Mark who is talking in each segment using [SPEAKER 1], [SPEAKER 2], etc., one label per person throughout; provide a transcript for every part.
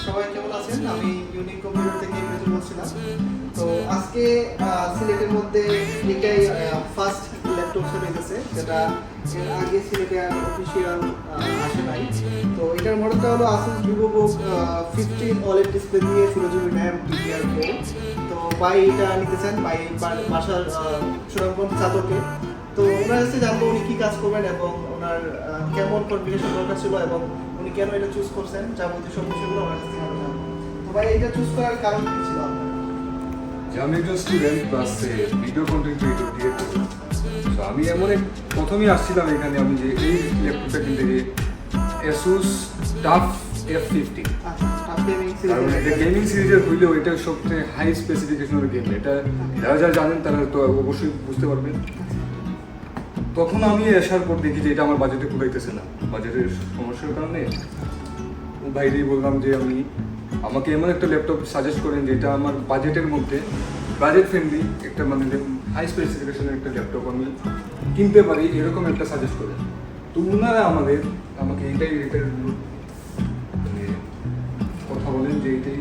[SPEAKER 1] সবাই কেমন আছেন? আমি ইউনিক কম্পিউটার থেকে বেজু বলছিলাম। তো আজকে সিলেটের মধ্যে এটাই ফার্স্ট ল্যাপটপ সেল হয়েছে, যেটা এর আগে সিলেটে অফিসিয়াল আসে নাই। তো এটার মডেলটা হলো Asus VivoBook 15 OLED ডিসপ্লে দিয়ে 16GB RAM DDR4। তো ভাই এটা নিতে চান, ভাই বাসার সুনামগঞ্জ চাতকে। তো ওনার কাছে জানবো উনি কী কাজ করবেন এবং ওনার কেমন কনফিগারেশন দরকার ছিল এবং উনি কেন এটা চুজ করছেন, যাবতীয় সব বিষয়গুলো ওনার কাছ থেকে জানবো। তো ভাই এটা চুজ করার কারণ কি ছিল আপনার?
[SPEAKER 2] যে আমি একজন student plus video content creator দিয়ে করি। তো আমি প্রথমেই আসছিলাম এখানে, আমি যে এই ল্যাপটপটা কিনতে যে Asus TUF F50। কারণ এটা গেমিং সিরিজের হইলেও এটা সবচেয়ে হাই স্পেসিফিকেশনের গেম। এটা যারা জানেন তারা তো অবশ্যই বুঝতে পারবেন। তখন আমি আসার পর দেখি যে এটা আমার বাজেটে কুলাইতেছে না। বাজেটের সমস্যার কারণে বাইরেই বললাম যে আমাকে এমন একটা ল্যাপটপ সাজেস্ট করেন যেটা আমার বাজেটের মধ্যে বাজেট ফ্রেন্ডলি একটা হাই স্পেসিফিকেশনের একটা ল্যাপটপ আমি কিনতে পারি, এরকম একটা সাজেস্ট করেন। তো ওনারা আমাকে এটার কথা বলেন যে এটাই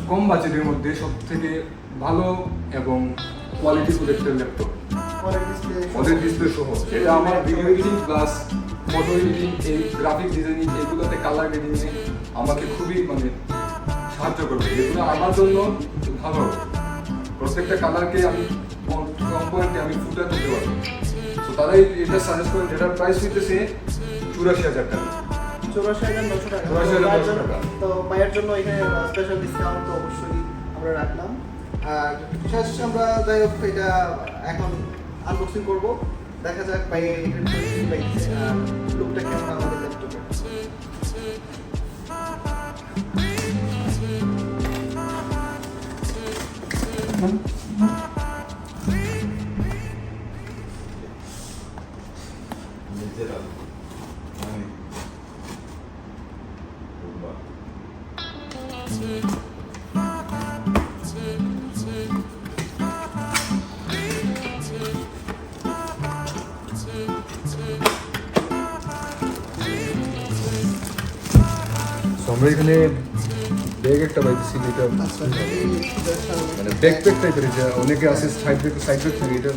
[SPEAKER 2] কম বাজেটের মধ্যে সব থেকে ভালো এবং কোয়ালিটিফুল একটা ল্যাপটপ, OLED ডিসপ্লে সহ। এটা আমার video editing plus photo editing, এই গ্রাফিক ডিজাইনিং, এইগুলোতে কালার গ্রেডিংয়ে আমাকে খুবই সাহায্য করবে। এগুলো আমার জন্য ভালো হবে। প্রত্যেকটা কালারকে আমি কম পয়েন্টে আমি ফুটে তুলতে পারবো। তো তারাই এটা সাজেস্ট করেন, যেটার প্রাইস হইতেছে 84,000 টাকা।
[SPEAKER 1] 84,900 টাকা।
[SPEAKER 2] 84,900 টাকা।
[SPEAKER 1] তো ভাইয়ের জন্য এখানে স্পেশাল ডিসকাউন্ট তো অবশ্যই আমরা রাখলাম। আর শেষ আমরা যাই হোক এটা এখন আনবক্সিং করবো, দেখা যাক ভাই এটার কি পাইছে আর লুকটা কেমন আমাদের ল্যাপটপে।
[SPEAKER 2] আমরা এখানে ব্যাগ একটা পাইতেছি, যেটা ব্যাকপ্যাক টাইপের, যে অনেকে আছে সাইড ব্যাগ থাকে, এটা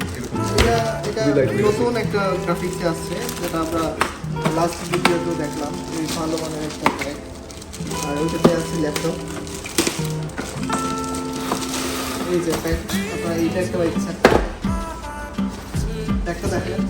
[SPEAKER 2] এরকম
[SPEAKER 1] নতুন একটা গ্রাফিক্সে আসছে, যেটা আমরা লাস্ট ভিডিওতেও দেখলাম। খুবই ভালো মানের একটা ব্যাগ, আর ওইটাতে আছে ল্যাপটপ। এই যে ব্যাগ, আপনারা এই ব্যাগটা পাইছেন, ব্যাগটা দেখেন।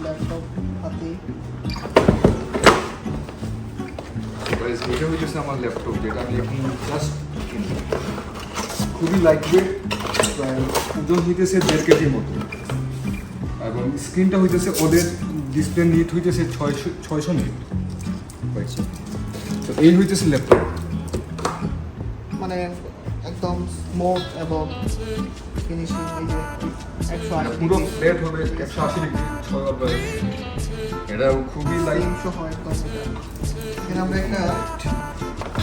[SPEAKER 1] ল্যাপটপ হাতে
[SPEAKER 2] এটা হচ্ছে আমার ল্যাপটপ, যেটা আমি এখন জাস্ট খুবই লাইটওয়েট, ওজন হইতেছে 1.5 কেজির মতো, এবং স্ক্রিনটা হইতেছে ওদের ডিসপ্লে নিট হইতেছে 600 নিট। তো এই হইতেছে ল্যাপটপ,
[SPEAKER 1] মানে একদম স্মুথ এবং ফিনিশিং। এই যে 180
[SPEAKER 2] পুরো ফ্ল্যাট হবে 180 ডিগ্রি, এটা খুবই লাইট
[SPEAKER 1] সহ একদম। এখানে আমরা একটা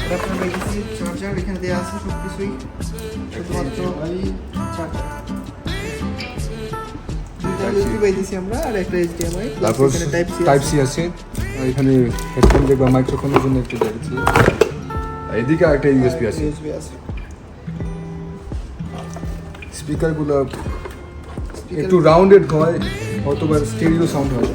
[SPEAKER 1] অ্যাডাপ্টার পেয়েছি, চার্জার এখানে দেওয়া আছে, সব কিছুই শুধুমাত্র চার্জার। দুইটা ইউএসবি পেয়েছি আমরা, আর একটা HDMI,
[SPEAKER 2] তারপর টাইপ সি আছে। এখানে হেডফোন বা মাইক্রোফোনের জন্য একটা দেখছি, এদিকে একটা ইউএসবি আছে। স্পিকারগুলো একটু রাউন্ডেড হয়, অথবা স্টেরিও সাউন্ড হয়।